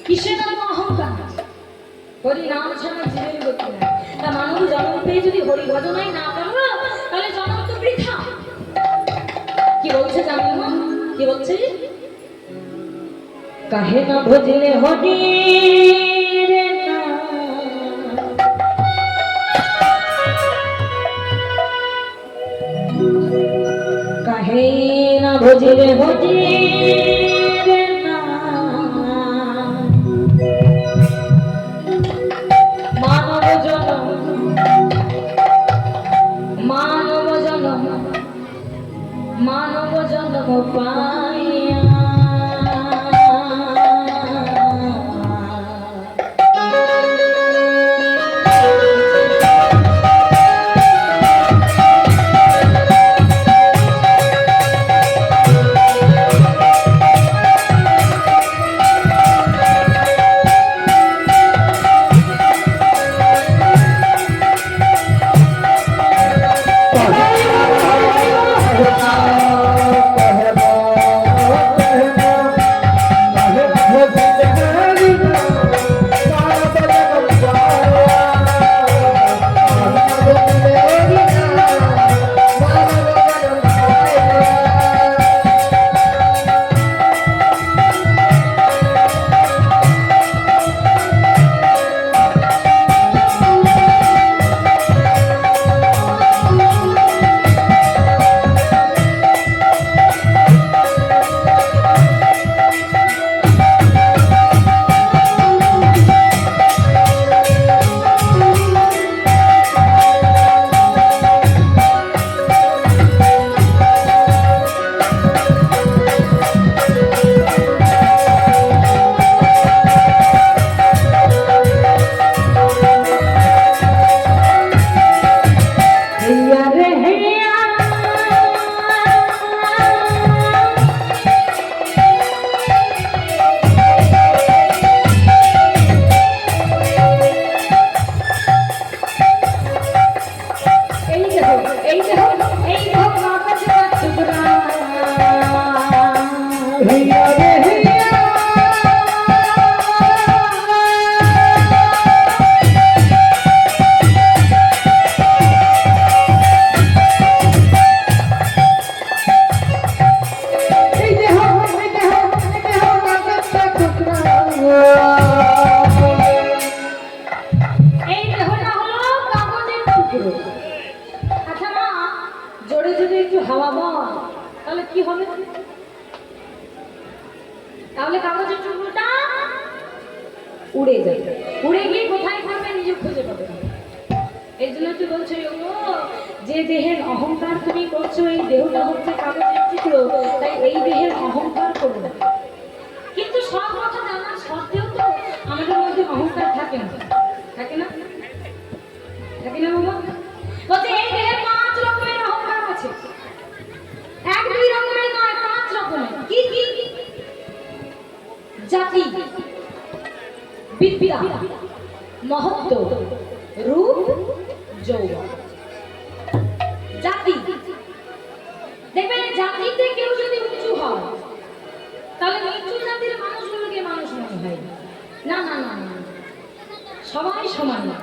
কিসের নাম অহংকার? হরি নাম ছাড়া জীবের গতি নাই। তা মানব জন্ম পেয়ে যদি হরি ভজনাই না করো তাহলে জন্ম তো বৃথা। কি বলছে জানো না? কি বলছে? কাহে না ভজলে হরি রে না, কাহে না ভজলে হরি রে না, মানব জনম মানব জনম মানব জন্ম পাইয়া তাহলে কাগজের টুকরোটা উড়ে যাবে, উড়ে গিয়ে কোথায় থাকবে নিজে খুঁজে পাবে। এই জন্য তুই বলছো যে দেহের অহংকার তুমি করছো, এই দেহটা হচ্ছে কাগজের টুকরো, তাই এই দেহের অহংকার করো না। কিন্তু সব কথা জানার সত্ত্বেও তো আমাদের মধ্যে অহংকার থাকে না, থাকে না, থাকে না বাবা? বলছে এই দেহের 5 রকমের অহংকার আছে, 1-2 রকমের নয়, 5 রকমের। কি কি? জাতি, বিদ্যা, মহত্ব, রূপ, যৌবন। জাতি দেখবেন, জাতিতে কেউ যদি উঁচু হয় তাহলে নিচু জাতির মানুষগুলোকে মানুষ মনে হয় না। না না না, সবাই সমান না।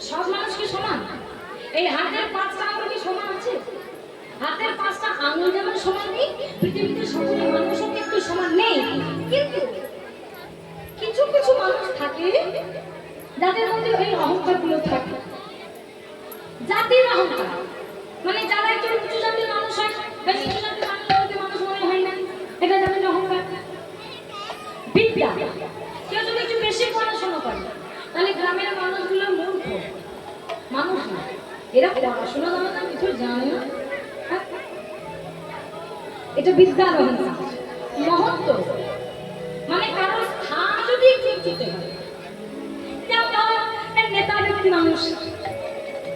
সব মানুষ কি সমান? এই হাতের 5টা আঙুল কি সমান আছে? হাতের 5টা আঙুল যেমন সমান নেই, পৃথিবীতে সকল মানুষও কিন্তু সমান নেই। কিন্তু কিছু কিছু মানুষ থাকে যাদের মধ্যে এই অহংকারগুলো থাকে, জাতির অহংকার। মানে যারা একটু উঁচু জাতির মানুষ হয় বা নিচু জাতির মানুষগুলোকে মানুষ মনে হয় না, এটা জাতির অহংকার। বিদ্যা, কেউ যদি একটু বেশি পড়াশোনা করে তাহলে গ্রামের মানুষগুলো মূর্খ মানুষ না, এরা পড়াশোনা জানে না, কিছু জানে না, এটা বিদ্যার অহংকার। মহত্ব মানে কারো স্থান যদি একটু উঁচুতে হয়, নেতা ব্যক্তি মানুষ,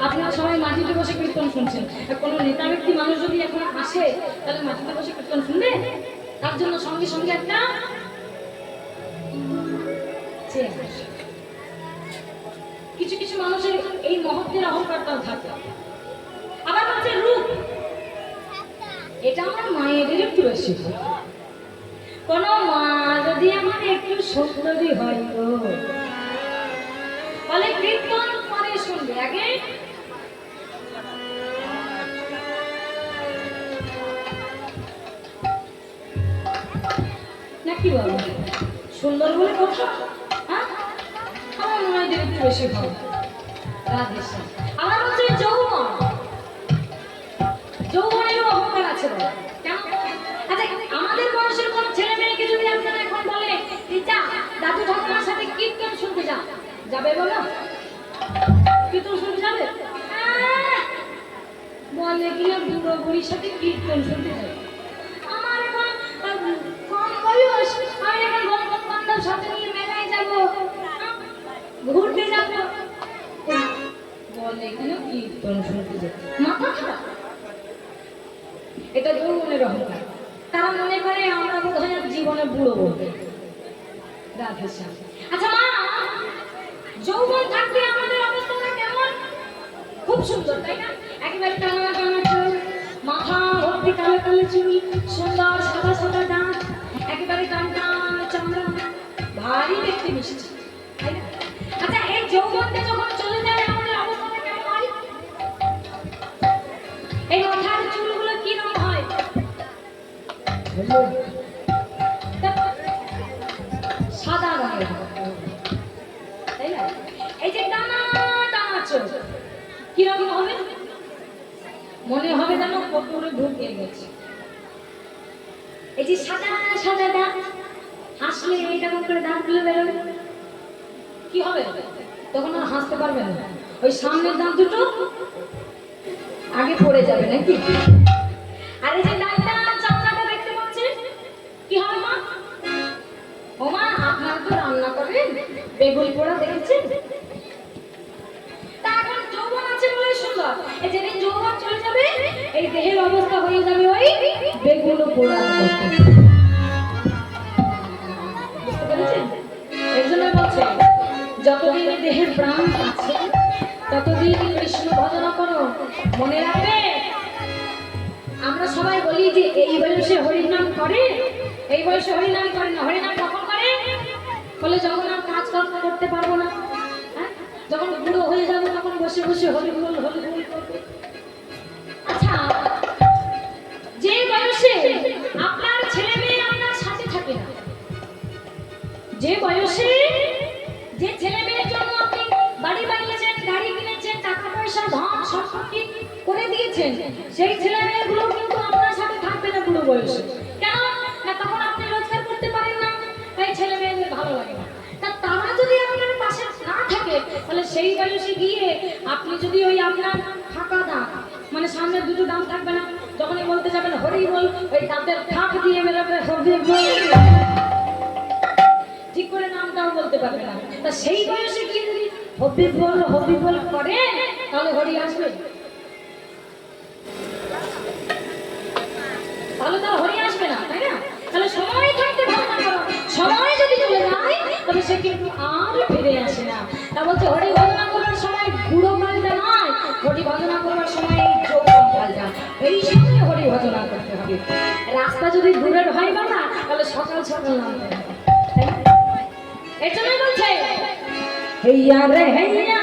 আপনারা সবাই মাটিতে বসে কীর্তন শুনছেন, কোনো নেতা ব্যক্তি মানুষ যদি এখন আসে তাহলে মাটিতে বসে কীর্তন শুনবে? তার জন্য সঙ্গে সঙ্গে একটা কিছু কিছু মানুষের এই মহত্বের অহংকারটাও থাকে। আবার হচ্ছে রূপ, এটা আমার মায়েদের একটু বেশি। কোন মা যদি আমার একটু সুন্দরী হয় গো, বলে কীর্তন পরে শুনবে, আগে নাকি বলো? সুন্দর বলে কথা, হ্যাঁ আমার মনে হয় একটু বেশি ভালো। রাধেশ্যাম। আমার হচ্ছে যৌবন, যৌবনেরও অহংকার আছে বলে। কেমন? আচ্ছা, আমাদের বয়সের কোন ছেলে মেয়েকে যদি আপনারা এখন বলে যা দাদু ঠাকুমার সাথে কীর্তন শুনতে যা, যাবে বলো? কীর্তন শুনতে যাবে? বলে কিনা বুড়ো বুড়ির সাথে কীর্তন শুনতে যাবে। আমার এখন কম বয়স, আমি এখন বন্ধু বান্ধব সাথে নিয়ে মেলায় যাবো, ঘুরতে যাবো, বলে কিনা কীর্তন শুনতে যাবে। মাথা খারাপ। এটা যৌবনের অহংকার। তারা মনে করে আমরা বোধহয় জীবনে বুড়ো বলবে। রাধেশ্যাম। আচ্ছা মা, যৌবন থাকতে আমাদের অবস্থাটা কেমন? খুব সুন্দর, তাই না? একেবারে টানা টানা চুল, মাথা ভর্তি কালো কালো চুল, সুন্দর সাদা সাদা দাঁত, একেবারে টান টান চামড়া, ভারী দেখতে মিষ্টি, তাই না? আচ্ছা, এই যৌবনটা যখন চলে যায় আমাদের অবস্থাটা কেমন হয়? এই মাথার চুলগুলো কি রকম হয়? সাদা রঙের, তাই না? এই যে টানা টানা চোখ কিরকম হবে? মনে হবে যেন কপুরে ঢুকে গেছে। এই যে সাদা সাদা দাঁত, হাসলে এইরকম করে দাঁতগুলো বেরোবে, কি হবে? তখন আর হাসতে পারবে না, ওই সামনের দাঁত দুটো আগে পড়ে যাবে নাকি? আর এই যে দাঁতটা চামড়াটা দেখতে পাচ্ছেন কি হবে মা? ও মা, আপনারা তো রান্না করেন, বেগুন পোড়া দেখেছেন? তা এখন যৌবন আছে বলে সুন্দর, এই যেদিন যৌবন চলে যাবে এই দেহের অবস্থা হয়ে যাবে ওই বেগুন পোড়া। বুঝতে পেরেছেন? এর জন্য বলছে যতদিন দেহের প্রাণ আছে ততদিন কৃষ্ণ ভজনা করো। মনে রাখবে, আমরা সবাই বলি যে এই বয়সে হরিনাম করে, এই বয়সে হরিনাম করে না। হরিনাম কখন করে? বলে যখন আর কাজ করতে পারবো না, যখন বুড়ো হয়ে যাবো তখন বসে বসে হরি বল করবে। আচ্ছা, যে বয়সে আপনার ছেলে মেয়ে আপনার সাথে থাকে না, যে বয়সে যে ছেলে মেয়ের জন্য আপনি বাড়ি বানিয়েছেন, গাড়ি কিনেছেন, টাকা পয়সা ধন সম্পত্তি করে দিয়েছেন, সেই ছেলে মেয়েগুলো কিন্তু আপনার সাথে থাকবে না বুড়ো বয়সে। কেন না? তখন আপনি রোজগার করতে পারেন না, তাই ছেলে মেয়েদের ভালো লাগে না। তারা যদি আপনার পাশে না থাকে তাহলে সেই বয়সে গিয়ে আপনি যদি ওই আপনার ফাঁকা দাঁত, মানে সামনে দুটো দাঁত থাকবে না, যখনই বলতে যাবেন হরি বল, ওই দাঁতের ফাঁক দিয়ে বেরোবে হরি বল, ঠিক করে নামটাও বলতে পারবে না। তা সেই বয়সে গিয়ে যদি হরি বল করে তাহলে হরি আসবে? তাহলে তো হরি আসবে না, তাই না? তাহলে সময় থাকতে ভাবনা করো, সময় যদি চলে যায় তবে সে কিন্তু আর ফিরে আসে না। তা বলছে হরি ভজনা করার সময় বুড়ো কালটা নয়, হরি ভজনা করার সময় এই যৌবন কালটা, এই সময় হরি ভজনা করতে হবে। রাস্তা যদি দূরের হয় বাবা তাহলে সকাল সকাল নামতে হবে, তাই না? এর জন্যই বলছে হেইয়া রে হেইয়া,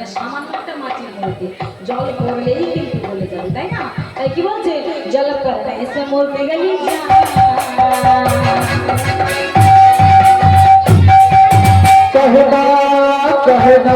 এটা সামান্য একটা মাটির মূর্তি, জল পড়লেই কিন্তু বলে যাবে, তাই না? তাই কি বলছে, জল পড়লে এসে মরতে গেলি कहना कहना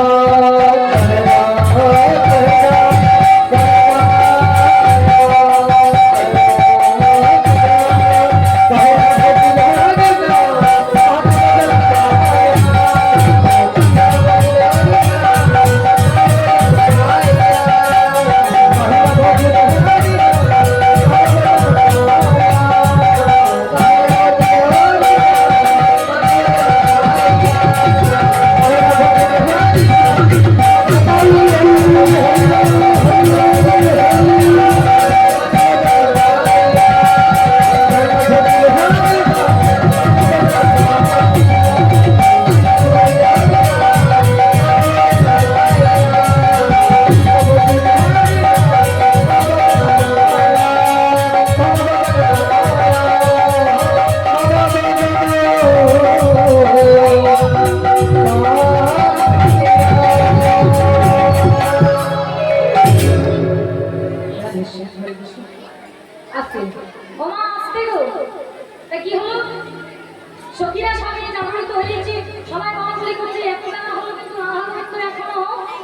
সখীরা সবাই জাগরিত হয়েছে, সবাই বাউলি করছে, এত বেলা হলো কিন্তু আহার তো এখনো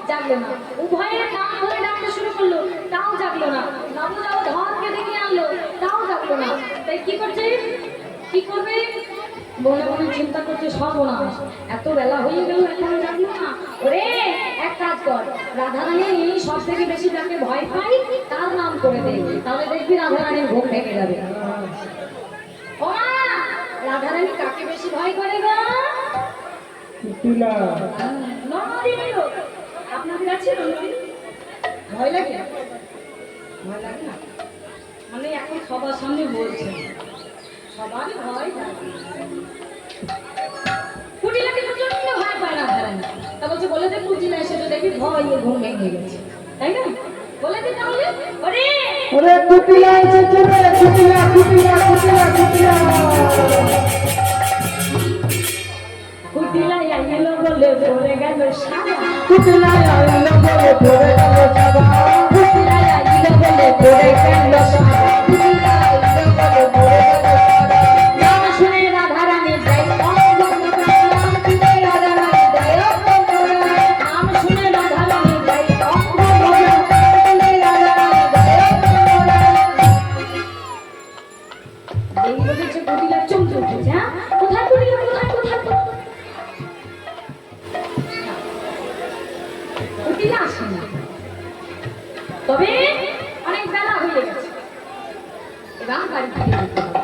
জাগলো না। উভয়ের নাম ধরে ডাকতে শুরু করলো, তাও জাগলো না। বাবু যাও ধরকে ডেকে আনলো, তাও জাগলো না। তাই কি করছে, কি করবে মনে মনে চিন্তা করছে, সর্বনাশ, এত বেলা হয়ে গেল এখনো জাগলো না। ওরে এক কাজ কর, রাধারানী সব থেকে বেশি যাকে ভয় পাই তার নাম করে দে, তাহলে দেখবি রাধারানীর ঘুম ভেঙে যাবে। ও মা, রাধারানী কাকে বেশি ভয় করে গো? আপনাদের আছে ভয় লাগে? ভয় লাগে না মানে এখন সবার সামনে বলছে, সবারই ভয় লাগে। কুটিলাকে প্রচন্ড ভয় পায় রাধারানী। তা বলছে বলে দে কুটিলা এসে তো দেখবি ভয় ঘুম ভেঙে গেছে, তাই না? বলে দে তাহলে। ওরে ওরে কুটিলা এসেছে রে, কুটিলা কুটিলা কুটিলা কুটিলা কুটিলা আইলো বলে পড়ে গেল সাদা, কুটিলা আইলো বলে পড়ে গেল সাদা, কুটিলা আইলো বলে পড়ে গেল সাদা, কুটিলা আইলো বলে পড়ে গেল সাদা। নাম শুনে রাধারানী যাই নাম শুনে রাধারানী যাই নাম শুনে রাধারানী যাই এই বলেছে কুটিলা চমকে উঠেছে। হ্যাঁ, কোথায় কুটিলা, কোথায় কোথায় কুটিলা আসে না, তবে অনেক বেলা হয়ে গেছে, এবার বাড়ি ফিরে যেতে হবে।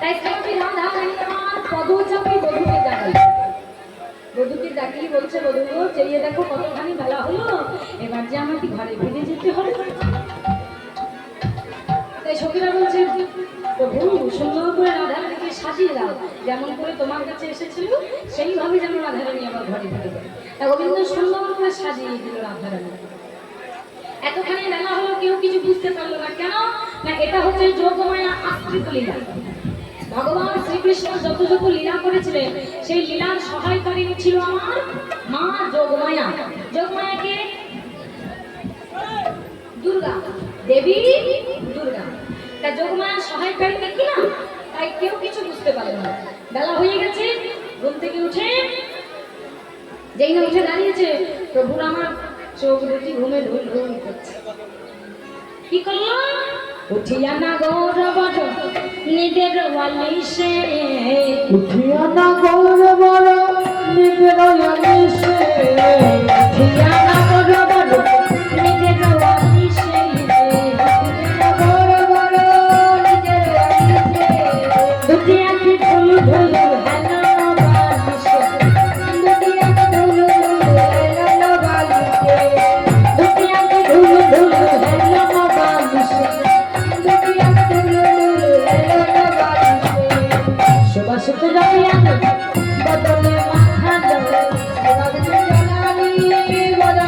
তাই শ্রীমতী রাধারানী আমার পদচাপে বধূকে জাগাই, বধূকে জাগিয়ে বলছে, বধূ গো চেয়ে দেখো কতখানি বেলা হলো, এবার যে আমাকে ঘরে ফিরে যেতে হবে। তাই সখীরা বলছে, প্রভু সুন্দর করে রাধারানীকে সাজিয়ে দাও, যেমন করে তোমার কাছে এসেছিল সেইভাবে যেন রাধারানী আবার ঘরে ফিরে যায়। তা গোবিন্দ সুন্দর করে সাজিয়ে দিল রাধারানী। এতখানি বেলা হলো, কেউ কিছু বুঝতে পারলো না। কেন না, এটা হচ্ছে যোগমায়া আশ্রিত লীলা। ভগবান শ্রীকৃষ্ণ যত যত লীলা করেছিলেন সেই লীলার সহায়কারিণী ছিল আমার মা যোগমায়া। যোগমায়াকে দুর্গা দেবী, দুর্গা। তা যোগমায়া সহায়কারিণী কি না, তাই কেউ কিছু বুঝতে পারলো না। বেলা হয়ে গেছে, ঘুম থেকে উঠে যেই না উঠে দাঁড়িয়েছে, প্রভুর আমার চোখ দুটি ঘুমে ধুল ধুল করছে। কি করলো, উঠিয়া না গৌর বড় নিদের ওয়ালিশে, উঠিয়া না গৌর বড় নিদের ওয়ালিশে, উঠিয়া না গৌর বড় নিদের ওয়ালিশে, গৌর বড় নিদের ওয়ালিশে, দুটি আঁখি ধুল ধুল হেলো বালিশে, দুটি আঁখি ধুল ধুল হেলো বালিশে, দুটি আঁখি ধুল ধুল হেলো বালিশে, দুটি আঁখি ধুল ধুল হেলো বালিশে। সুবাসিত জমিয়া বদলে মাথা জলে, সুবাসিত জনানি বদলে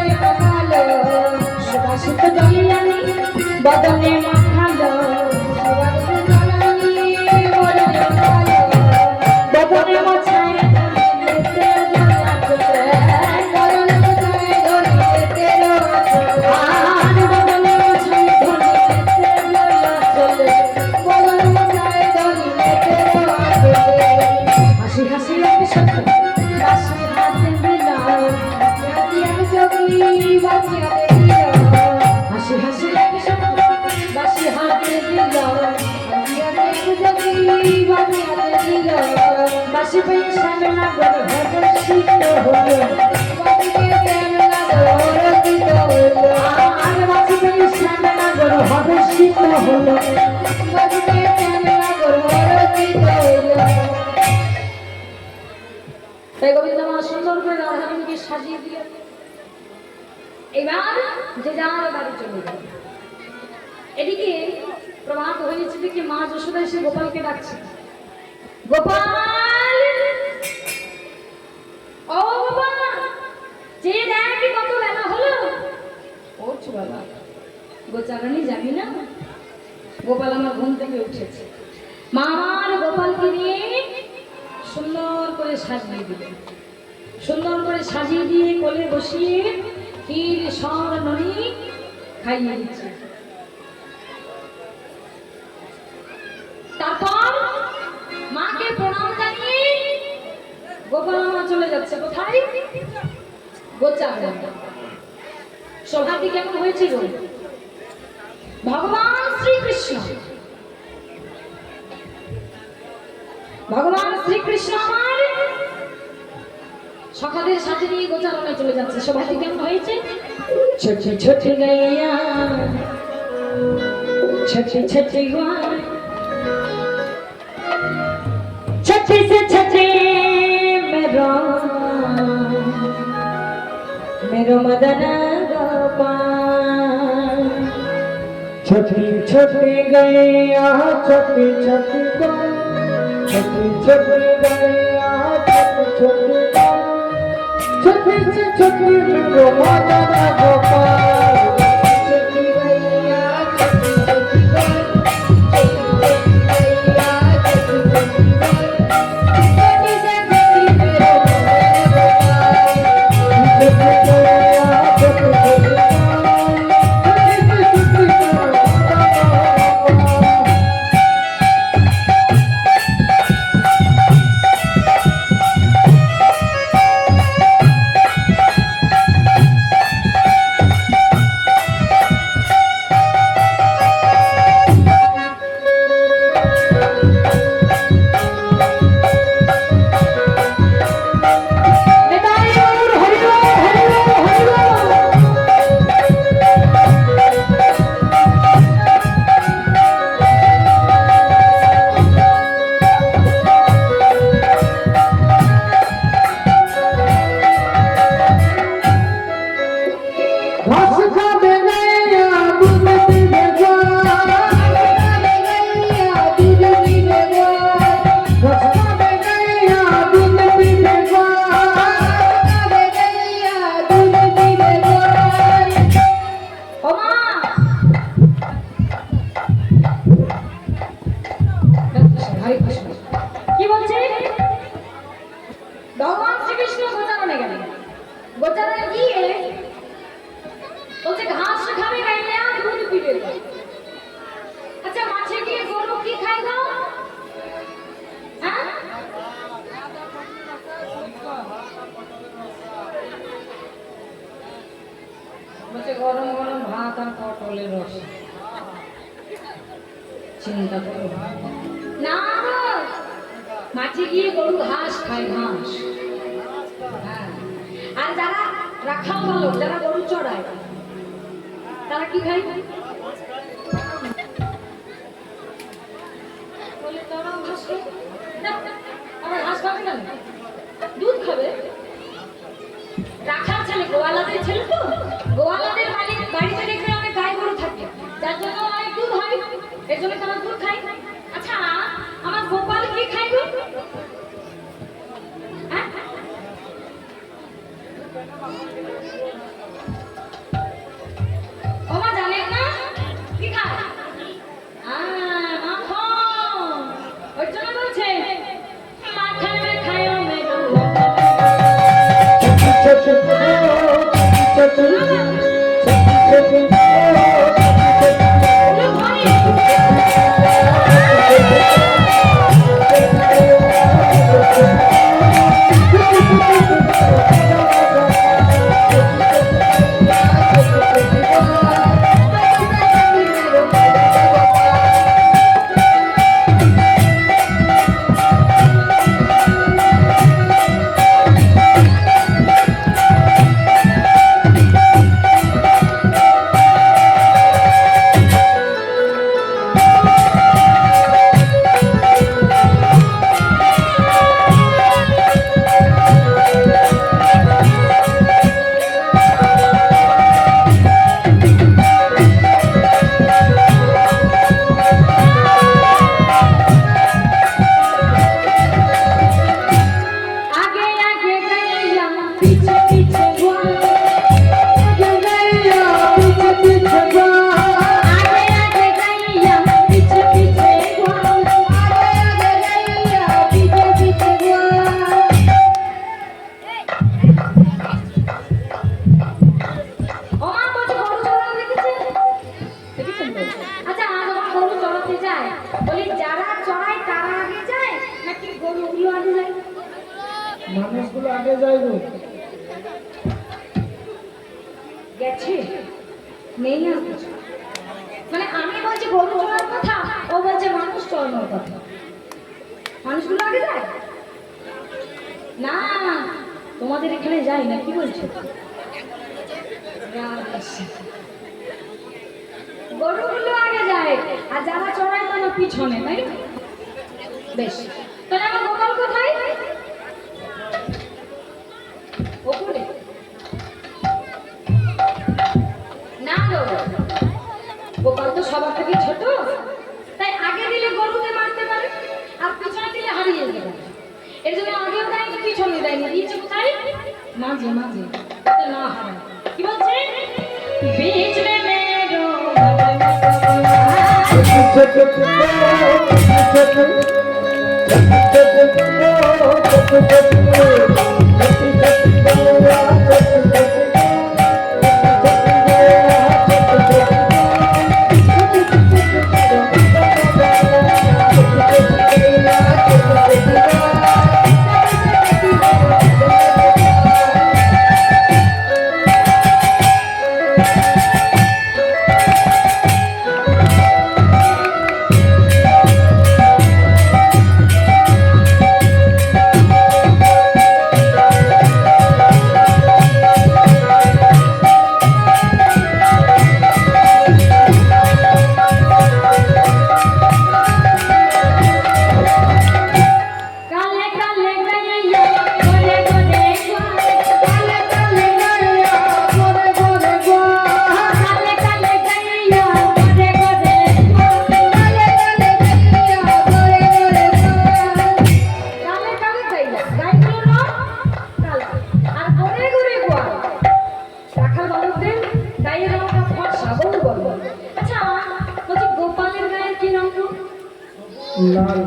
দিল বাসি পেয়ে শ্যামলা গর হর্ষিত হলো আর বাসি পেয়ে শ্যামলা গর হর্ষিত হলো তাই গোবিন্দ মা সুন্দর করে রাধারানীকে সাজিয়ে দিয়ে এবার যে যার বাড়ি চলে গেল। এদিকে প্রভাত হয়েছে দেখে মা যশোদা এসে গোপালকে ডাকছে, গোপাল ও গোপাল, যে দেখ কত বেলা হলো। ওঠ বাবা, গোচারানি জানি না গোপাল আমার ঘুম থেকে উঠেছে। মা আমার গোপালকে নিয়ে সুন্দর করে সাজিয়ে দিল, সুন্দর করে সাজিয়ে দিয়ে কোলে বসিয়ে ক্ষীর সর ননি খাইয়ে দিচ্ছে। তারপর মাকে প্রণাম জানিয়ে গোপাল মা চলে যাচ্ছে কোথায়? গোচারণ। সভাটি কেমন হয়েছিল? ভগবান শ্রীকৃষ্ণ, ভগবান শ্রীকৃষ্ণ আমার সখাদের সাথে নিয়ে গোচারণে চলে যাচ্ছে। সভাটি কেমন হয়েছে? ছোটি ছোটি গাইয়া ছোটি ছোটি গায় छोटे से छोटे मेरो मदन गोपाल। छोटी छोटी गैया छोटी छोटी गाय, छोटी छोटी गैया छोटी छोटी गाय, छोटी से छोटी मेरो मदन गोपाल। छोटी गैया छोटी छोटी गाय, কি বলছে? ভগবান শ্রীকৃষ্ণ গোচারণে গেলেন। গোচারণে গিয়ে বলছে ঘাস খাবে গাইলে আর দুধ পিবে। আচ্ছা মাঠে গিয়ে গরু কি খায় গো? হ্যাঁ, বলছে গরম গরম ভাত আর পটলের রস। চিন্তা করো না, মাঠে গিয়ে গরু ঘাস খায়, ঘাস। হ্যাঁ, আর যারা রাখাল ভালো, যারা গরু চড়ায় তারা কি খায়? বলে তারাও ঘাস খায়। না, আমার ঘাস খাবে কেন? দুধ খাবে। রাখাল ছেলে, গোয়ালাদের ছেলে তো, গোয়ালাদের বাড়িতে দেখবে অনেক গাই গরু থাকে, যার জন্য অনেক দুধ হয়, এর জন্য তারা দুধ খায়। আচ্ছা আমার গোপাল কি খায় গো? ওমা জানেন না কি খায়? মাখন। ওই জন্য বলছে মাখন মে খায়ো মেরু। छोटी छोटी छोटी छोटी চড়াতে যায়, বলি যারা চড়ায় তারা আগে যায় নাকি গরুগুলো আগে যায়? মানুষগুলো আগে যায় গো। গেছে নেই না কিছু। মানে আমি বলছি গরু চড়ার কথা, ও বলছে মানুষ চড়ানোর কথা। মানুষগুলো আগে যায় না, তোমাদের এখানে যায় না, কি বলছো? গরুগুলো আগে যায় আর যারা চড়ায় তারা পিছনে, তাই না? বেশ, তাহলে আমার গোপাল কোথায়? ওপরে না গো, গোপাল তো সবার থেকে ছোট, তাই আগে দিলে গরুকে মারতে পারে আর পিছনে দিলে হারিয়ে যেতে পারে। এর জন্য আগেও দেয়নি পিছনে দেয়নি, দিয়েছে কোথায়? মাঝে মাঝে, যাতে না হারায়। কি বলছে? बीच में मेरो লাল।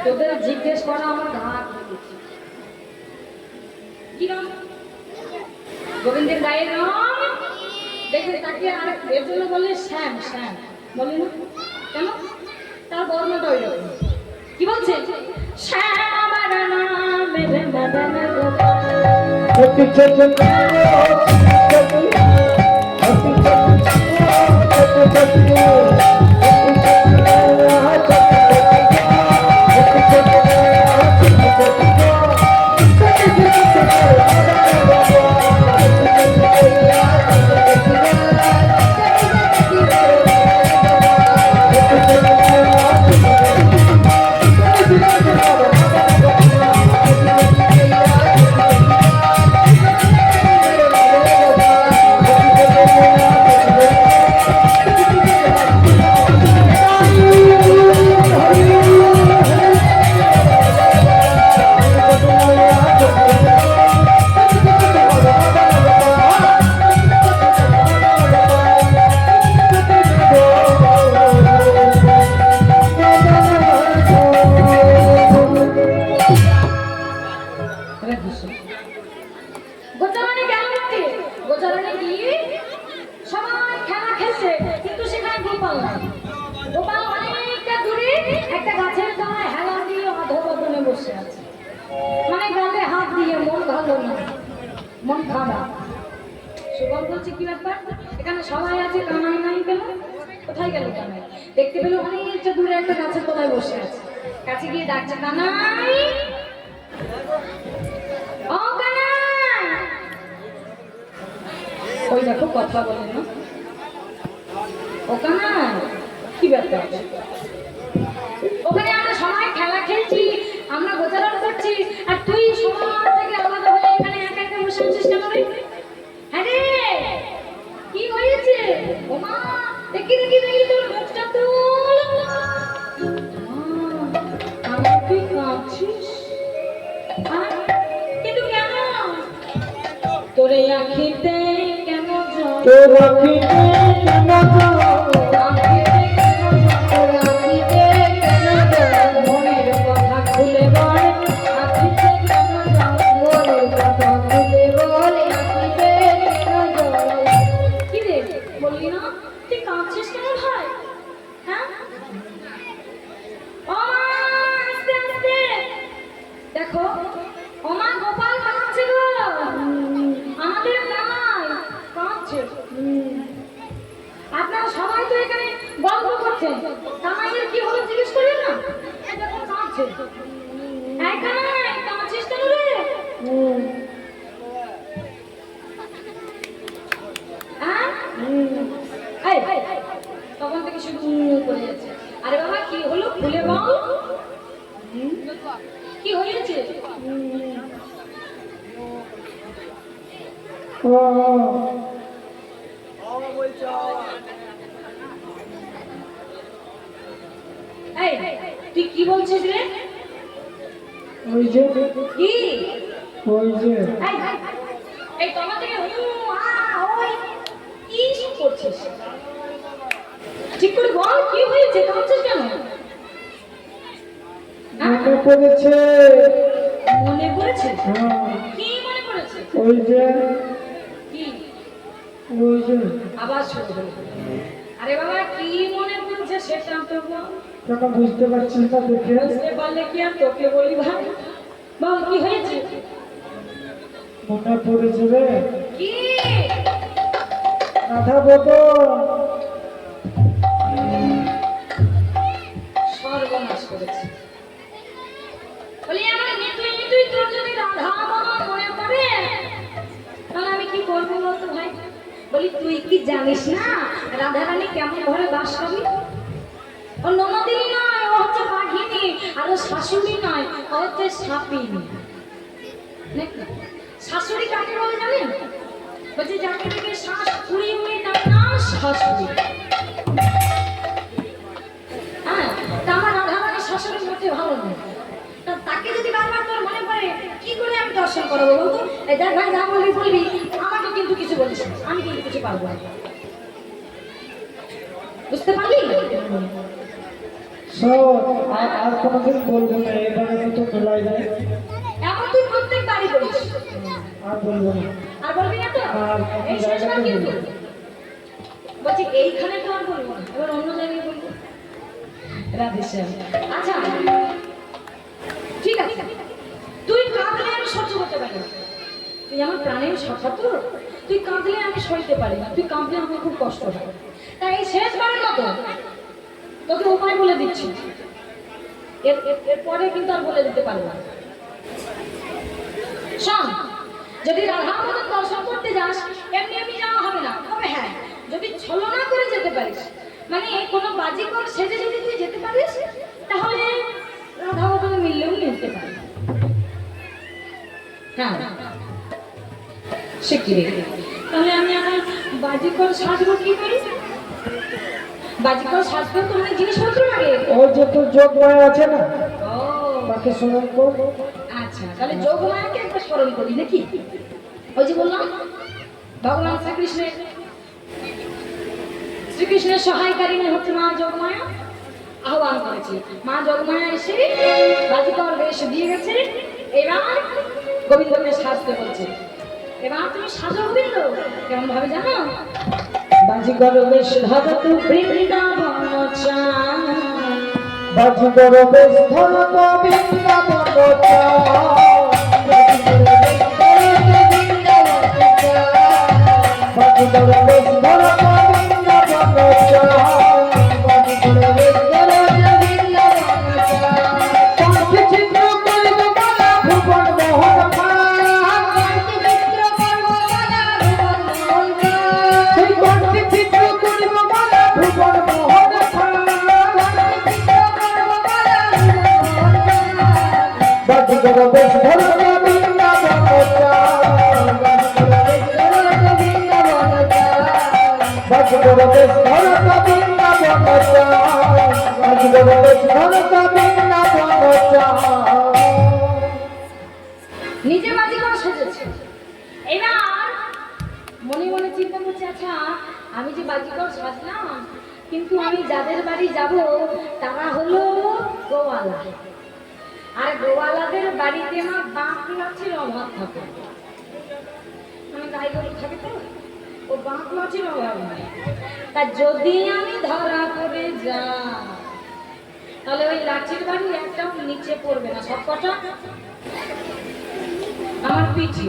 তোদের জিজ্ঞেস করা আমার ঘাট। কি রং? গোবিন্দের গায়ের রং দেখবে তাকে আর এর জন্য বলে শ্যাম, শ্যাম বলে না কেন? তার বর্ণটা ওই রকম। কি বলছে? শ্যাম আমার নাম মেরে মদন গোচারণে গেল করতে, গোচারণে গিয়ে সবাই খেলা খেলছে, কিন্তু সেখানে গোপাল নাই। গোপাল অনেকটা দূরে একটা গাছের তলায় হেলা দিয়ে অধবদনে বসে আছে, মানে গালে হাত দিয়ে। মন ভালো না, মন খারাপ। সুগম বলছে কি ব্যাপার, এখানে সবাই আছে, কানাই নাই কেন? কোথায় গেল কানাই? দেখতে পেলো অনেকটা দূরে একটা গাছের তলায় বসে আছে। কাছে গিয়ে ডাকছে, কানাই ও কানাই। ওই দেখো কথা বলে না, ও কানাই কি ব্যাপার? ওখানে আমরা সবাই খেলা খেলছি, আমরা গোচারণ করছি, আর তুই সবার থেকে আলাদা হয়ে এখানে একা একা বসে আছিস কেন রে? হ্যাঁ রে, কি হয়েছে? ও মা, দেখি দেখি দেখি তোর মুখটা তোল। আমার তুই কাঁদছিস? কিন্তু কেন? তোরে আখিতে কেন জল? তোর আখিতে কেন জল? আখিতে কেন জল? আখিতে কেন জল? মনের কথা খুলে বল, আখিতে কেন জল? মনের কথা খুলে বল, আখিতে কেন জল? করছে। আপনারা সবাই তো এখানে গল্প করছেন, কামাইয়ের কি হলো জিজ্ঞেস করলেন না? এটা তো কাঁদছে। এই কামাই, কাঁদছিস কেন রে? হ্যাঁ? তখন থেকে শুধু করে যাচ্ছে। আরে বাবা কি হলো খুলে বল, কি হয়েছে? তুই কি বলছিস রে? ওই যে কি ওই যে এই তোমার থেকে কি করছিস? ঠিক করে বল কি হয়েছে, কাঁদছিস কেন? মনে পড়েছে। মনে পড়েছে? হ্যাঁ কি মনে পড়েছে? ওই যে কি ওই যে আবার শুরু হলো। আরে বাবা কি মনে পড়ছে সেটা তো বল। কেন বুঝতে পারছিস না দেখে? বুঝতে পারলে কি আর তোকে বলি ভাই, বল কি হয়েছে? মনে পড়েছে রে কি আধা বোতল। সর্বনাশ করেছে। বলি আমার নিতুই তোর যদি রাধা বাবা মনে পড়ে তাহলে আমি কি করবো বলতো ভাই? বলি তুই কি জানিস না রাধা রানী কেমন ঘরে বাস করি? ও ননদিনী নয়, ও হচ্ছে বাঘিনী, আর ও শাশুড়ি নয়, ও হচ্ছে সাপিনী। শাশুড়ি কাকে বলে জানেন? বলছে যাকে দেখে শ্বাস ফুরিয়ে উড়ে তার নাম শাশুড়ি। হ্যাঁ, তা আমার রাধা রানীর শাশুড়ি মোটে ভালো নয়। তা তাকে যদি বারবার তোর মনে পড়ে কি করে আমি দর্শন করাবো বলতো? এই দেখ ভাই যা বলবি বলবি, আমাকে কিন্তু কিছু বলিস না, আমি কিন্তু কিছু পারবো না। বুঝতে পারলি? আর কোনোদিন বলবো না, এবারে তো মেলাই যায়। এখন তুই প্রত্যেক বাড়ি বলিস, আর বলবো না। আর বলবি না তো? আর এই শেষবার কিন্তু বলছি এইখানে তো আর বলবো না, এবার অন্য জায়গায় বলবো। রাধেশ্যাম। আচ্ছা ঠিক আছে, তুই কাঁদলে আমি সহ্য করতে পারি না। তুই আমার প্রাণের সখা তো, তুই কাঁদলে আমি সইতে পারি না, তুই কাঁদলে আমার খুব কষ্ট হয়। তাই এই শেষবারের মতো তোকে উপায় বলে দিচ্ছি, এরপরে কিন্তু আর বলে দিতে পারবো না। শোন, যদি রাধা মাধব দর্শন করতে যাস এমনি এমনি যাওয়া হবে না, তবে হ্যাঁ যদি ছলনা করে যেতে পারিস, মানে কোনো বাজিকর সেজে যদি তুই যেতে পারিস তাহলে রাধা মাধব মিললেও মিলতে পারে। হ্যাঁ সে কি রে, তাহলে আমি এখন বাজিকর সাজবো কি করি? বাজিকর সাজতে তো অনেক জিনিসপত্র লাগে। ওই যে তোর যোগমায়া আছে না, ও তাকে স্মরণ কর। আচ্ছা, তাহলে যোগমায়াকে একবার স্মরণ করি নাকি? ওই যে বললাম ভগবান শ্রীকৃষ্ণের সহায়কারিণী হচ্ছে মা যোগমায়া, আহ্বান করেছি। মা যোগমায়া এসে বাজিকর বেশ দিয়ে গেছে, এবার গোবিন্দকে সাজতে বলছে। এবার তুমি সাজো গোবিন্দ, কেমন ভাবে জানো? বাজিকর বেশ ধরত বৃন্দাবন চান, বাজিকর বেশ ধরত বৃন্দাবন চান, বাজিকর বেশ ধরত বৃন্দাবন চান, বাজিকর বেশ ধরত বৃন্দাবন চান। কণ্ঠে চিত্র করিব মালা ভুবন মোহন পান, সেই কণ্ঠে চিত্র করিব মালা ভুবন মোহন পান, বাজিকর বেশ ধরত বৃন্দাবন চান, বাজিকর বেশ ধরত বৃন্দাবন চান, বাজিকর বেশ ধরত বৃন্দাবন চান। নিজে বাজিকর সেজেছে। এবার মনে মনে চিন্তা করছে, আচ্ছা আমি যে বাজিকর সাজলাম, কিন্তু আমি যাদের বাড়ি যাব তারা হলো গোয়ালা, আর গোয়ালাদের বাড়িতে না বাঁক লাচির অভাব থাকে, মানে গাই গরু থাকে তো, ও বাঁক লাচির অভাব হয়। তা যদি আমি ধরা পড়ে যাই তাহলে ওই লাচির বাড়ি একটাও নিচে পড়বে না, সব কটা আমার পিঠে,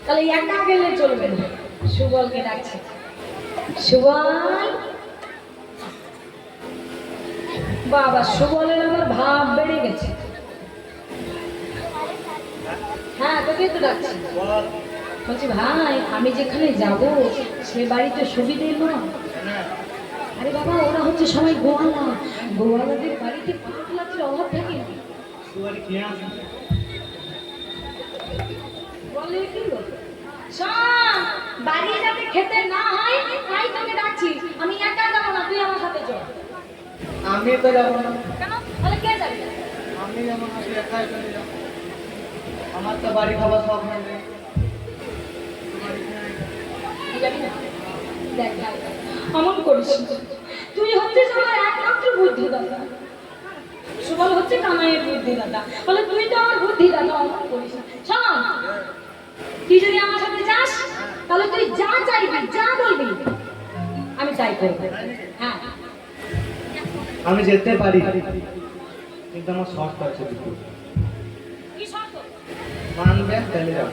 তাহলে একা গেলে চলবে না। সুবলকে ডাকছে। সুবল, বাবা সুবলের আমার ভাব বেড়ে গেছে। হ্যাঁ, তোকে তো ডাকছি। বলছি ভাই, আমি যেখানে যাব সে বাড়িতে সুবিধে নয়। আরে বাবা, ওরা হচ্ছে সবাই গোয়ালা, গোয়ালাদের বাড়িতে পাতলাতের অভাব থাকে না। বলে কি গো? শোন, বাড়ি যাতে খেতে না হয় তাই তোকে ডাকছি। আমি একা যাবো না, তুই আমার সাথে চল। আমি তো যাবো না। কেন? তাহলে কে যাবে? আমি যেমন আছি একাই চলে যাবো। আমার তো বাড়ি খাবার শখ নেই। তুই যাবি না? দেখ ভাই, অমন করিস না। তুই হচ্ছিস আমার একমাত্র বুদ্ধিদাতা, সুবল হচ্ছে কামাইয়ের বুদ্ধিদাতা। বলে তুই তো আমার বুদ্ধিদাতা, অমন করিস না। শোন, তুই যদি আমার সাথে যাস তাহলে তুই যা চাইবি, যা বলবি আমি তাই করবো। হ্যাঁ, আমি যেতে পারি, কিন্তু আমার শর্ত আছে দুটো। কি শর্ত? মানবে তাহলে যাবো।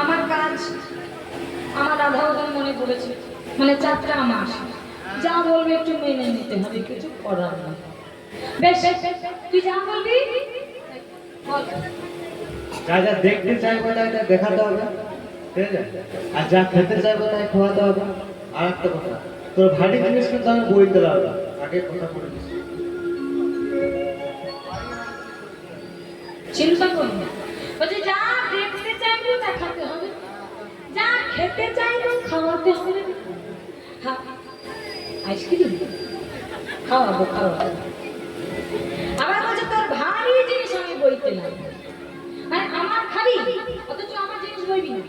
আমার কাজ, আমার আধা ওজন মনে পড়েছে, মানে 4টা মাস। যা বলবে একটু মেনে নিতে হবে, কিছু করার না। বেশ, তুই যা বলবি বল। যা যা দেখতে চাইবো তাই তা দেখাতে হবে, ঠিক আছে? আর যা খেতে চাইবো তাই খাওয়াতে হবে। আর একটা কথা, তোর ভারী জিনিস কিন্তু আমি বইতে লাগবো, আগে কথা বলে দিচ্ছি। চিন্তা করি না, বলছি যা দেখতে চাইবো দেখাতে হবে, যা খেতে চাইবো খাওয়াতে হবে। হ্যাঁ, আইসক্রিম খাওয়াবো, খাওয়াবো। আবার বলছে তোর ভারী জিনিস আমি বইতে লাগবো, মানে আমার খাবি অথচ আমার জিনিস বইবি না।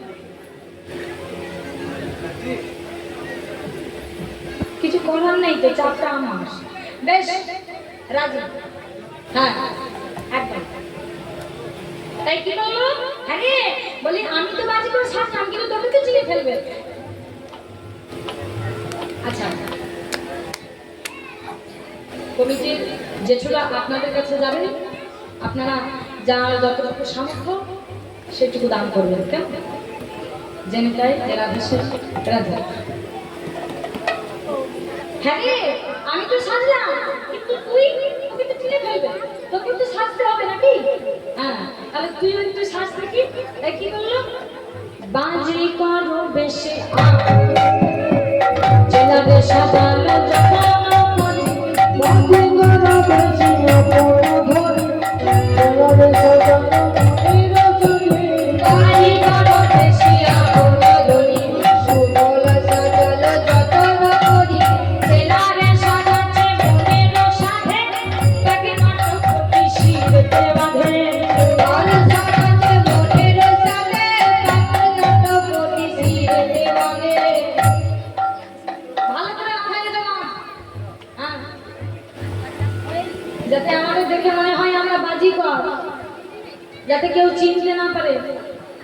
কিছু করার নেই তো, 4টা মাস। বেশ, রাজি। হ্যাঁ, একদম। তাই কি বললো? হ্যাঁ রে, বলি আমি তো বাজি করে ছাড়লাম, কিন্তু তোকে তো চিনে ফেলবে। আচ্ছা, কমিটির জেঠুরা আপনাদের কাছে যাবেন, আপনারা যার যতটুকু সামর্থ্য সেটুকু দান করবেন। কেমন? জেনে তাই রাধেশের রাধা। হ্যাঁ রে, আমি তো সাজলাম, কিন্তু তুই তোকে তো চিনে ফেলবে, তোকে তো সাজতে হবে নাকি? হ্যাঁ, তাহলে তুই একটু সাজতে কি? তাই কি বললো? বাজি করো বেশি চলাবে সাজানো যখন বাজি করো বেশি ধরে চলাবে সাজানো বাজি করো বেশি ধরি সুবল সাজালো যতন করি ছেলারে সাজাচ্ছে মনের সাধে তাকে নাটক কোটি শিরতে বাঁধে। সুবল সাজাচ্ছে মনের সাধে তাকে নাটক কোটি শিরতে বাঁধে। ভালো করে মাথায় গেছে মা। হ্যাঁ, যাতে আমাদের দেখে মনে হয় আমরা বাজিকর, যাতে কেউ চিনতে না পারে।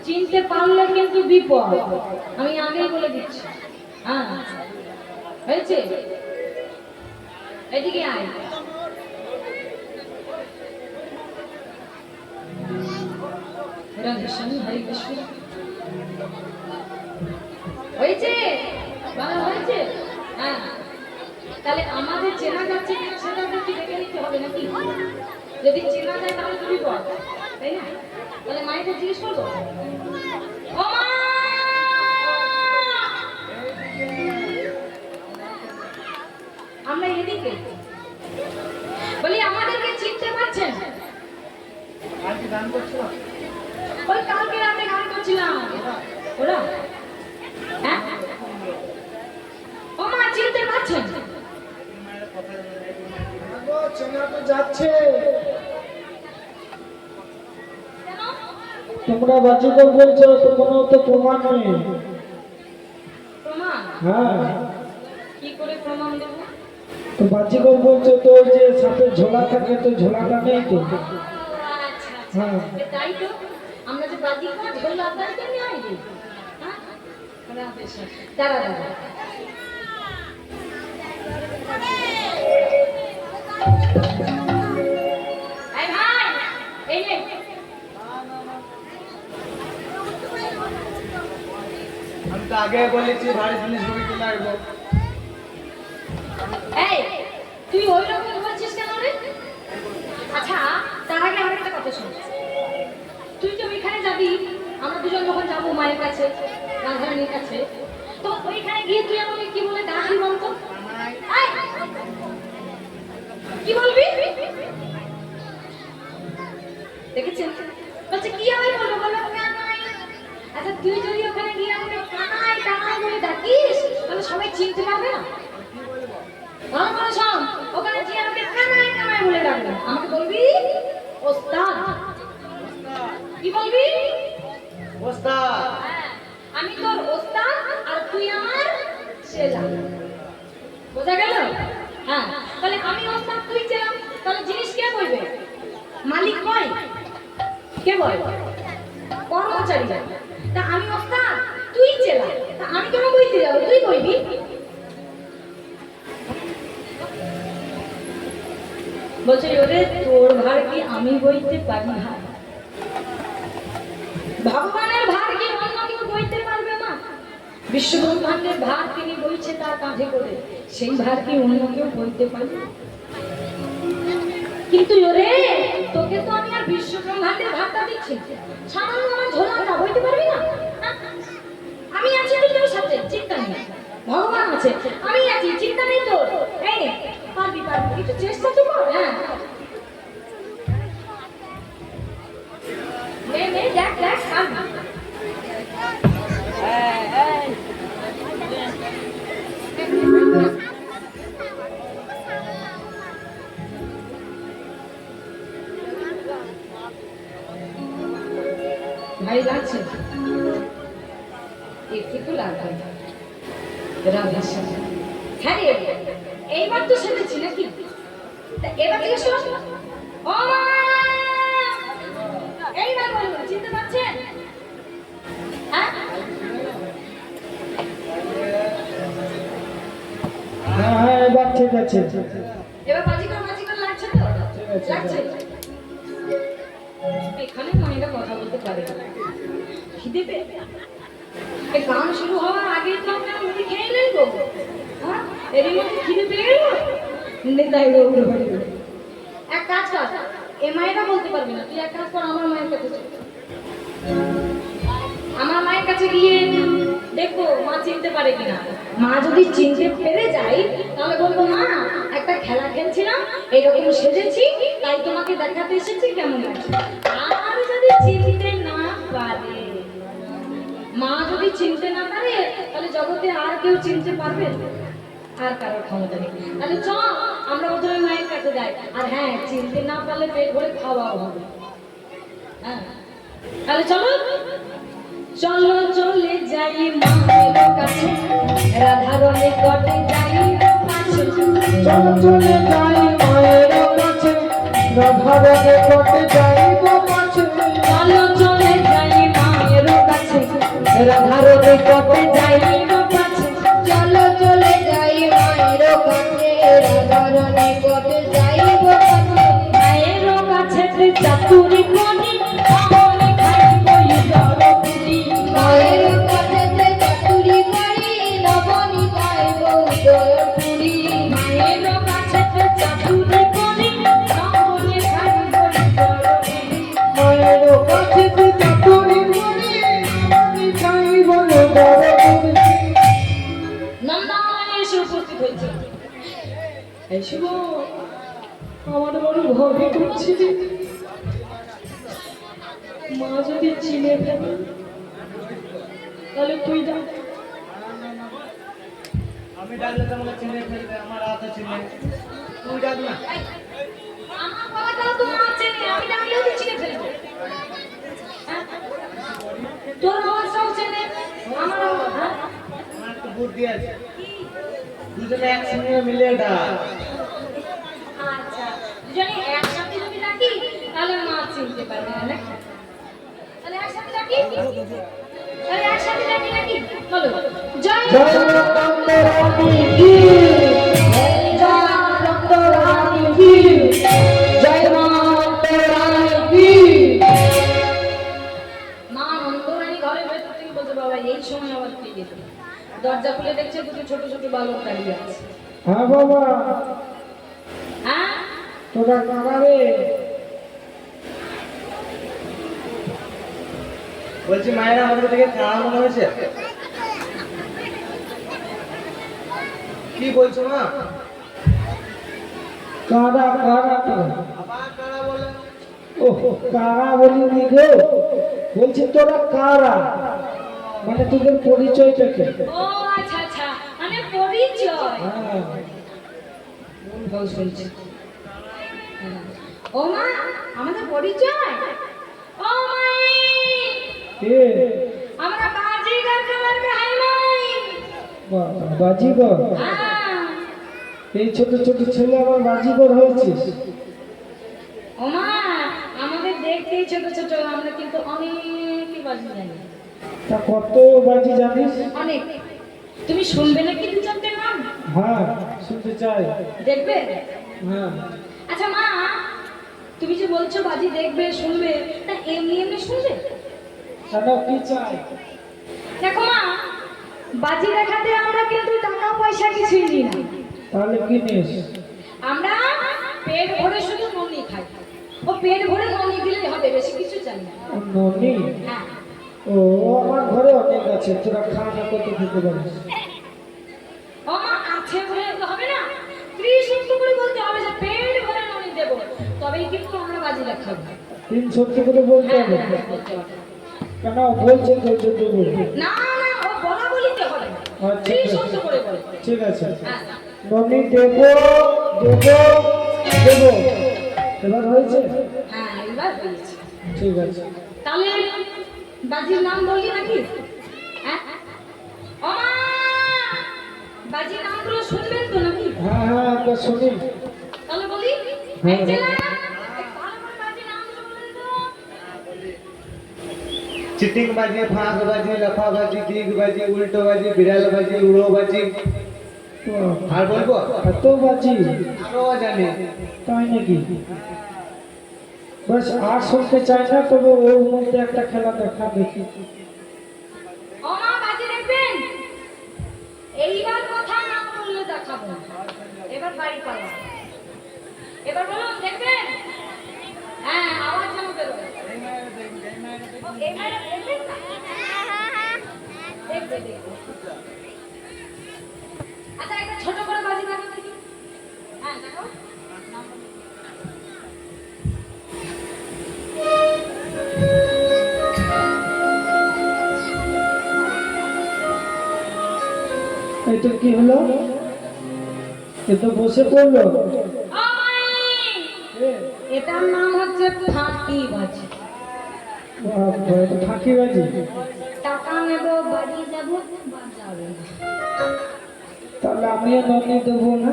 চিনতে পারলে কিন্তু বিপদ, আমি আগেই বলে দিচ্ছি। হ্যাঁ, হয়েছে? এদিকে আয়। রাধেশ্যাম, হরে কৃষ্ণ। হয়েছে? ভালো হয়েছে? হ্যাঁ, তাহলে আমাদের চেনা যাচ্ছে কিনা সেটা কি দেখে নিতে হবে নাকি? যদি চেনা যায় তাহলে তো বিপদ, তাই না? তাহলে মায়েকে জিজ্ঞেস করবো, ও মা! আমরা এদিকে বলি, আমাদেরকে চিনতে পারছেন? আর কি দান করছিলাম? ওই কালকে রাতে গান করছিলাম ওরা। হ্যাঁ, ও মা, চিনতে পারছেন? চেনা তো যাচ্ছে। কেন? তোমরা বাজিকর বলছো তো, কোনো তো প্রমাণ নেই। প্রমাণ? হ্যাঁ, কি করে প্রমাণ দেবো? তো বাজিকর বলছো তো, যে সাপের ঝোলা থাকে, তো ঝোলাটা নেই তো। আচ্ছা আচ্ছা, হ্যাঁ। তাই তো আমরা যে বাজি করে ঝোল আদায় করে আই দিই। হ্যাঁ, দাঁড়া দাঁড়া, এই ভাই, এই নে। আমি তো আগে বলেছি ভারী জিনিস বইতে লাগবো। এই তুই ওই রকম বলছিস কেন রে? আচ্ছা তার আগে আমার একটা কথা শোন। তুই তো ওইখানে যাবি, আমরা দুজন যখন যাবো মায়ের কাছে, রাধারানীর কাছে, তো ওইখানে গিয়ে তুই আমাকে কি বলে ডাকবি বলতো? এই, কি বলবি? দেখেছেন বলছে কি আমি বলবো, বলো কানাই। আচ্ছা তুই যদি ওখানে গিয়ে আমাকে কানাই কানাই বলে ডাকিস তাহলে সবাই চিনতে পারবে না। ভালো করে শোন, ওখানে গিয়ে আমাকে কানাই কানাই বলে ডাকবে, আমাকে বলবি ওস্তাদ। কি বলবি? ওস্তাদ। হ্যাঁ, আমি তোর ওস্তাদ আর তুই আমার চেলা। বোঝা গেল? হ্যাঁ, তাহলে আমি ওস্তাদ তুই চেলা, তাহলে জিনিস কে বলবে? মালিক কয়? কে বলে? কর্মচারী। তা আমি ওস্তাদ তুই চেলা, তা আমি কেন বইতে যাবো? তুই বলবি। বলছে ওরে তোর ভার কি আমি বইতে পারি ভাই? ভগবানের ভার কি অন্য কেউ বইতে পারবে না? বিশ্ব ব্রহ্মাণ্ডের ভার তিনি বইছে তার কাঁধে করে, সেই ভার কি অন্য কেউ বইতে পারবে? কিন্তু ওরে তোকে তো আমি আর বিশ্ব ব্রহ্মাণ্ডের ভারটা দিচ্ছি, সাধারণ আমার ঝোলাটা বইতে পারবি না। আমি আছি তোর সাথে, চিন্তা নেই। ভগবান আছে, আমি আছি, চিন্তা নেই তোর। এই নে, পারবি পারবি, একটু চেষ্টা তো কর। হ্যাঁ নে নে, দেখ দেখ পারবি। ভাই লাগছে একটু তো লাগবে। রাধের সাথে হ্যাঁ রে, এইবার তো সেরেছি নাকি? তা এবার থেকে শোন, ও মা, এইবার বলুন, চিনতে পারছেন? হ্যাঁ হ্যাঁ এবার ঠিক আছে। এবার বাজিকর লাগছে তো? লাগছে। এখানে মহিলা কথা বলতে পারে না, খিদে পেয়ে এই গান শুরু হওয়ার আগে তো আমরা মুড়ি খেয়ে নেবো। হ্যাঁ এর মধ্যে খিদে পেয়ে গেল, নেতাই গৌর হরি। এক কাজ কর, এ মায়েরা বলতে পারবি না, তুই এক কাজ কর, আমার মায়ের কাছে চল। আমার মায়ের কাছে গিয়ে দেখো মা চিনতে পারে কিনা। মা যদি চিনতে পেরে যায় তাহলে বলবো মা একটা খেলা খেলছিলাম, এরকম সেজেছি, তাই তোমাকে দেখাতে এসেছি, কেমন লাগছে? আর যদি চিনতে না পারে, মা যদি চিনতে না পারে, তাহলে জগতে আর কেউ চিনতে পারবে? আর কারোর ক্ষমতা নেই। তাহলে চ আমরা প্রথমে মায়ের কাছে যাই, আর হ্যাঁ চিনতে না পারলে পেট ভরে খাওয়াও হবে। হ্যাঁ তাহলে চলো চলো চলে যাই মায়ের কাছে, রাধারণে কটে যাই কাছে। চলো চলে যাই মায়ের কাছে, রাধারণে কটে যাইব কাছে। চলো চলে যাই মায়ের কাছে, রাধারণে কটে যাইব কাছে। চলো চলে যাই মায়ের কাছে, রাধারণে কটে যাইব কাছে। মায়ের কাছে চাতুরি কোনি, তাহলে খাইব জড়পুরি। মায়ের কাছে চাতুরি করি, লবণী খাইব জড়পুরি। মায়ের কাছে চাতুরি করি, লবণী খাইব জড়পুরি। মায়ের কাছে চাতুরি করি, আমি খাইব জড়পুরি। নন্দন এসে উপস্থিত হয়েছে। এই শুভ, আমার বড় ভয় করছে রে। মা যদি চিনে ফেলে তাহলে তুই ডাক। আমি ডাকলে তোমাকে চিনে ফেলবে, আমার হাতে চিনে। তুই ডাক না। আমার বাবাটাও তো মা চেনে, আমি ডাকলেও তো চিনে ফেলবে। হ্যাঁ? তোর আওয়াজটাও চেনে, আমার আওয়াজ, হ্যাঁ? আমার একটু বুদ্ধি আছে, দুজনে একসঙ্গে মিলে ডাক। আচ্ছা, দুজনে একসাথে যদি ডাকি তাহলে মা চিনতে পারবে না। তাহলে একসাথে ডাকি, তাহলে একসাথে ডাকি নাকি? বলো জয় জয় নন্দ রানী কি, জয় নন্দ রানী কি, জয় নন্দ রানী কি। মা নন্দরানী ঘরের ভেতর থেকে বলছে বাবা এই সময় আবার ফিরে গেল। দরজা খুলে দেখছে দুটো ছোট ছোট বালক দাঁড়িয়ে আছে। হ্যাঁ বাবা, হ্যাঁ, তোরা কারা রে? বলছি মায়েরা আমাদের থেকে খাওয়া মনে হয়েছে। কি বলছো মা? কারা কারা কারা? আবার কারা বলে? ও কারা বলিনি গো, বলছি তোরা কারা, মানে তোদের পরিচয়টা কি? ও আচ্ছা আচ্ছা, মানে পরিচয়। হ্যাঁ, ভুল শুনছি। ও মা, আমাদের পরিচয়। ও মাই, কে? আমরা বাজিগার কালার কে হাই নাই। বাজিগর? হ্যাঁ। এই ছোট ছোট ছেলে আবার বাজিগর হয়েছিস? ও মা, আমাদের দেখতেই ছোট ছোট, আমরা কিন্তু অনেকই বাজি জানি। তা কত বাজি জানিস? অনেক। তুমি শুনবে নাকি দু চারটে নাম? হ্যাঁ, শুনতে চাই। দেখবে? হ্যাঁ, আচ্ছা মা, তুমি যে বলছো বাজি দেখবে শুনবে, তা এমনি এমনি শুনবে? কেন, কি চাই? দেখো মা, বাজি দেখাতে আমরা কিন্তু টাকা পয়সা কিছুই নিই না। তাহলে কি নিস? আমরা পেট ভরে শুধু ননি খাই। ও পেট ভরে ননি দিলেই হবে, বেশি কিছু চাই না। ননি? হ্যাঁ। ও আমার ঘরে অনেক আছে, তোরা খা না, কত খেতে পারিস? ও মা, আছে বলে তো হবে না, ত্রিশুক্ত করে বলতে হবে যে পেট ভরে ননি দেব, তবেই কিন্তু আমরা বাজি দেখাবো। 3 করে বলতে হ্যাঁ, হবে? হ্যাঁ, বলতে হবে। কেন বলছে তো দেবো? না না, ও বলা বলিতে হবে না, আচ্ছা, ত্রিশুক্ত করে বলে। ঠিক আছে। হ্যাঁ। ননি দেবো দেবো দেবো, এবার হয়েছে? হ্যাঁ, এবার বলেছি। ঠিক আছে। তাহলে বাজির নাম বলি নাকি? হ্যাঁ, ও মা, বাজির নামগুলো শুনবেন তো নাকি? হ্যাঁ হ্যাঁ, আমরা শুনি। তাহলে বলি। হ্যাঁ। এই ছেলে, এই ভালো করে বাজির নামগুলো বলেন তো। চিটিং বাজি, ফাঁস বাজি, লাফা বাজি, দিগ বাজি, উল্টো বাজি, বিড়াল বাজি, উড়ো বাজি। আর বলবো? এত বাজি? আরো জানি। তাই নাকি? বাস আর শুনতে চাই না, তবে ওর মধ্যে একটা খেলা দেখা দেখি। ও মা, বাজি দেখবেন? এইবার কথা না বললে দেখাবো না। এবার বাড়ি পালা। এবার বলুন, দেখবেন? হ্যাঁ, আওয়াজ যেন বেরোয়। ও, এবারে দেখবেন না? দেখবে, দেখবে। আচ্ছা, একটা ছোট করে বাজি দেখো দেখি। হ্যাঁ, দেখো। এটা কি হলো? এটা বসে পড়লো? ও মাই, এটার নাম হচ্ছে ফাঁকি বাজি। বাবা, এটা ফাঁকি বাজি? টাকা নেব, বাড়ি যাব, বাজাবে না। তাহলে আমিও ননি দেবো না?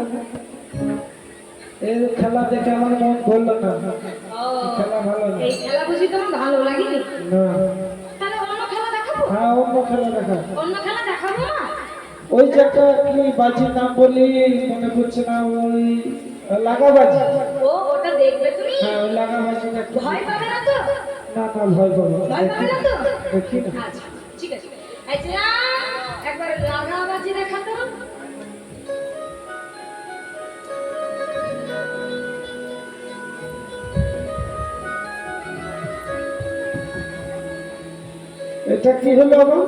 এই খেলা দেখে আমার মন বললো না, ও, খেলা ভালো না। এই খেলা বুঝি তোমার ভালো লাগেনি? না। তাহলে অন্য খেলা দেখাবো? হ্যাঁ, অন্য খেলা দেখা। অন্য খেলা দেখাবো না? ওই যে একটা কি বাজির নাম বলি, মনে পড়ছে না, ওই লাগা বাজি। ও, ওটা দেখবে তুমি? হ্যাঁ, ওই লাগা বাজি দেখতে। ভয় পাবে না তো? না না, ভয় পাবো না। ভয় পাবে না তো? দেখি না। আচ্ছা, ঠিক আছে। আচ্ছা, একবার লাগা বাজি দেখাতো। এটা কি হলো আবার?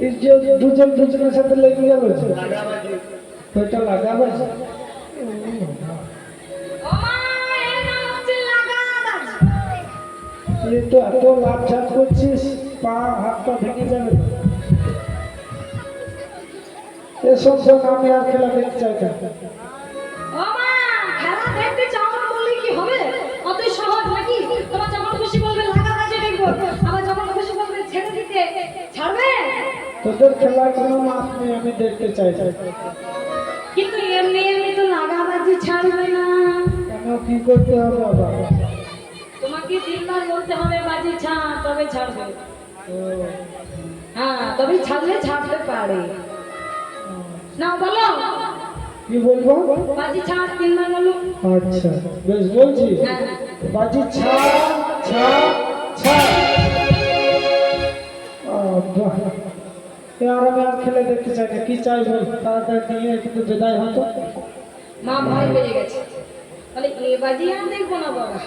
এই যে দুজন দুজনের সাথে লেগে গেল, লাগা বাজি। ওইটা লাগা বাজি? ও মা, এর নাম হচ্ছে লাগা বাজি। এই তো এত লাভ ঝাপ করছিস, পা হাত পা ভেঙে যাবে। এসব সব আমি আর খেলা দেখতে চাই না। ও মা, খেলা দেখতে চাও না বললে কি হবে? অত সহজ নাকি? তোমার যখন খুশি বলবে লাগা বাজি দেখবো, আবার যখন খুশি বলবে ছেড়ে দিতে, ছাড়বে? তোদের খেলার কোনো মাপ নেই, আমি দেখতে চাই না। কিন্তু এমনি এমনি তো লাগা বাজি ছাড়বে না। কেন, কি করতে হবে আবার? তোমাকে 3 বার বলতে হবে বাজি ছাড়, তবে ছাড়বে। ও, হ্যাঁ, তবে ছাড়লে ছাড়তে পারে। না বলো, কি বলবো? বাজি ছাড় 3 বার বলো। আচ্ছা, বেশ বলছি। হ্যাঁ। বাজি ছা ছা ছা। বাহ, আর আমি আর খেলে দেখতে চাই না। কি চাই বল, তাড়াতাড়ি নিয়ে কিন্তু বিদায় হতো। মা ভয় পেয়ে গেছে, তাহলে এ বাজি আর দেখবো না বাবা।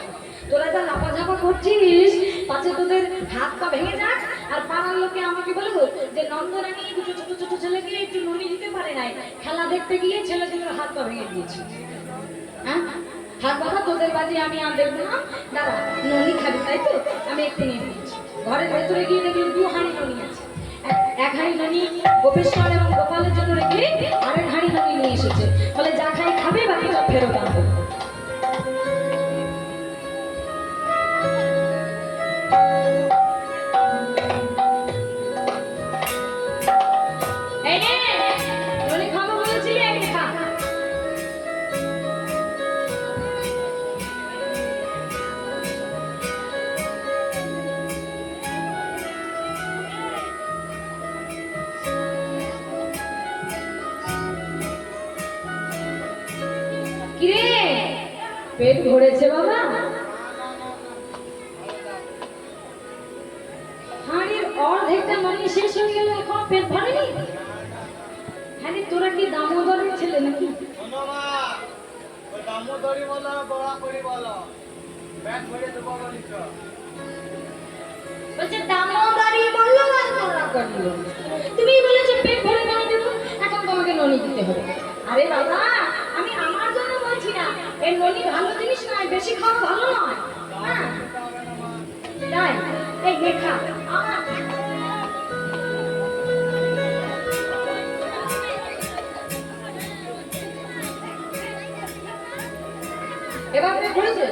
তোরা যা লাফাঝাপা করছিস পাছে তোদের হাত পা ভেঙে যাক, আর পাড়ার লোকে আমাকে বলবো যে নন্দরানী দুটো ছোট ছোট ছেলেকে একটু ননি দিতে পারে নাই, খেলা দেখতে গিয়ে ছেলেগুলোর হাত পা ভেঙে দিয়েছে। হ্যাঁ, হাত বাবা তোদের বাজি আমি আর দেখবো না। দাঁড়া, ননি খাবি তাই তো? আমি একটু নিয়ে দিয়েছি। ঘরের ভেতরে গিয়ে দেখলাম 2 হাঁড়ি ননি আছে। এক হাঁড়ি ননি গোপেশ্বর এবং গোপালের জন্য রেখে আরেক হাঁড়ি ননি নিয়ে এসেছে। বলে যা খাই খাবে, বাকিটা ফেরত আনবো। এই নে, ননি খাবো বলেছিলি, এই নে খা। কিরে, পেট ভরেছে বাবা? হাঁড়ির অর্ধেকটা ননি শেষ হয়ে গেল, এখন পেট ভরেনি? হ্যাঁ রে, তোরা কি দামোদরের ছেলে নাকি? শোনো মা, ওই দামোদরি বলো বড়া করি বলো, ব্যাগ ভরে দেবো বলিস। বলছে দামোদরি বললো আর তোরা করলো। তুমি বলেছো পেট ভরে ননি দেবো, এখন তোমাকে ননি দিতে হবে। আরে বাবা, আমি আমার জন্য বলছি না, এই ননি ভালো জিনিস নয়, বেশি খাওয়া ভালো নয়। হ্যাঁ তাই, এই দেখা আমার এবার পেট ভরেছে?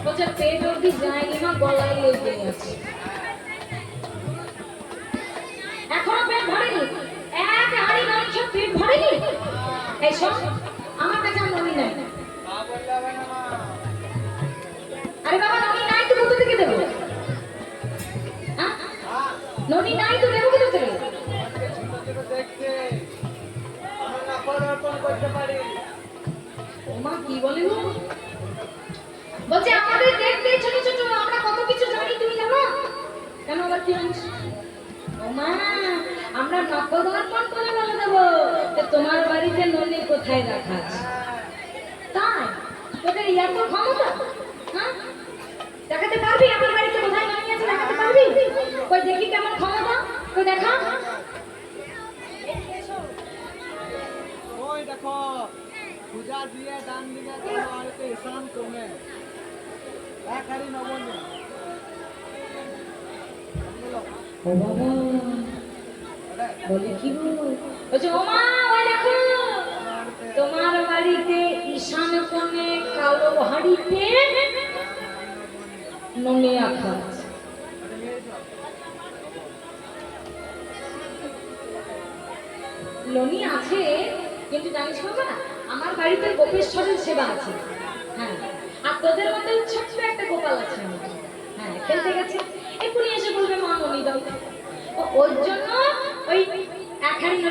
বলছে পেট অব্দি যায়নি মা, গলায় লেগে আছে। এখনো পেট ভরেনি? এক হাঁড়ি ননি খেয়ে পেট ভরেনি? এই শোন, আমার কাছে আর ননি নাই। আরে বাবা, ননি নাই তো কোথা থেকে দেবো? হ্যাঁ, ননি নাই তো দেবো কোথা থেকে? ওমা কি বলে গো? বলছে আমাদের দেখতে ছোট ছোট, আমরা কত কিছু জানি, তুমি জানো? কেন আবার কি জানিস? ওমা, আমরা নকদর্পণ করে বলে দেবো যে তোমার বাড়িতে ননি কোথায় রাখা আছে। তাই তোদের এত ক্ষমতা? হ্যাঁ, দেখাতে পারবি আমার বাড়িতে কোথায় ননি আছে? দেখাতে পারবি? কই দেখি কেমন ক্ষমতা, কই দেখা। ওই দেখো, পূজা দিয়ে দান দিলে তোমার বাড়িতে ঈশান কমে এক হাড়ি নবনী। ও বাবা, বলে কি গো? বলছে ও মা, ওই দেখো তোমার বাড়িতে ঈশান কোণে কালো হাঁড়িতে ননি রাখা আছে। ননি আছে, কিন্তু জানিস বাবা, আমার বাড়িতে গোপেশ্বরের সেবা আছে। হ্যাঁ, আর তোদের মতো ছোট্ট একটা গোপাল আছে আমার। হ্যাঁ, খেলতে গেছে, এক্ষুনি এসে বলবে মা ননি দাও। ওর জন্য ওই এক হাঁড়ি ননি